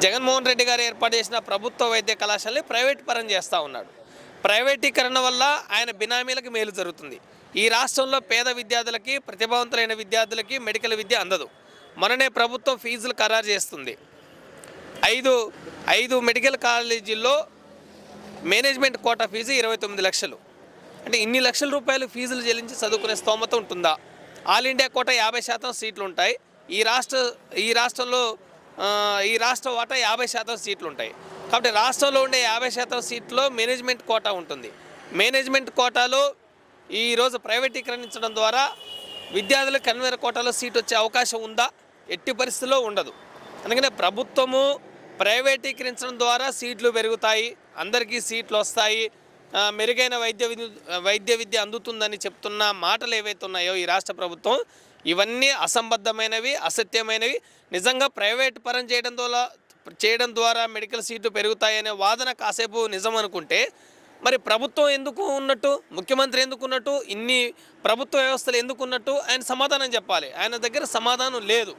జగన్మోహన్ రెడ్డి గారు ఏర్పాటు చేసిన ప్రభుత్వ వైద్య కళాశాలని ప్రైవేట్ పరం చేస్తూ ఉన్నాడు. ప్రైవేటీకరణ వల్ల ఆయన బినామీలకు మేలు జరుగుతుంది. ఈ రాష్ట్రంలో పేద విద్యార్థులకి, ప్రతిభావంతులైన విద్యార్థులకి మెడికల్ విద్య అందదు. మననే ప్రభుత్వం ఫీజులు ఖరారు చేస్తుంది. ఐదు మెడికల్ కాలేజీల్లో మేనేజ్మెంట్ కోటా ఫీజు 29 లక్షలు. అంటే ఇన్ని లక్షల రూపాయలు ఫీజులు చెల్లించి చదువుకునే స్తోమత ఉంటుందా? ఆల్ ఇండియా కోటా 50% సీట్లు ఉంటాయి. ఈ రాష్ట్ర వాటా 50% సీట్లు ఉంటాయి. కాబట్టి రాష్ట్రంలో ఉండే 50% సీట్లో మేనేజ్మెంట్ కోటా ఉంటుంది. మేనేజ్మెంట్ కోటాలో ఈరోజు ప్రైవేటీకరించడం ద్వారా విద్యార్థులకు కన్వీనర్ కోటాలో సీట్ వచ్చే అవకాశం ఉందా? ఎట్టి పరిస్థితుల్లో ఉండదు. అందుకనే ప్రభుత్వము ప్రైవేటీకరించడం ద్వారా సీట్లు పెరుగుతాయి, అందరికీ సీట్లు వస్తాయి, మెరుగైన వైద్య విద్య అందుతుందని చెప్తున్న మాటలు ఏవైతే ఉన్నాయో ఈ రాష్ట్ర ప్రభుత్వం, ఇవన్నీ అసంబద్ధమైనవి, అసత్యమైనవి. నిజంగా ప్రైవేట్ పరం చేయడం ద్వారా మెడికల్ సీట్లు పెరుగుతాయనే వాదన కాసేపు నిజం అనుకుంటే, మరి ప్రభుత్వం ఎందుకు ఉన్నట్టు, ముఖ్యమంత్రి ఎందుకు ఉన్నట్టు, ఇన్ని ప్రభుత్వ వ్యవస్థలు ఎందుకు ఉన్నట్టు ఆయన సమాధానం చెప్పాలి. ఆయన దగ్గర సమాధానం లేదు.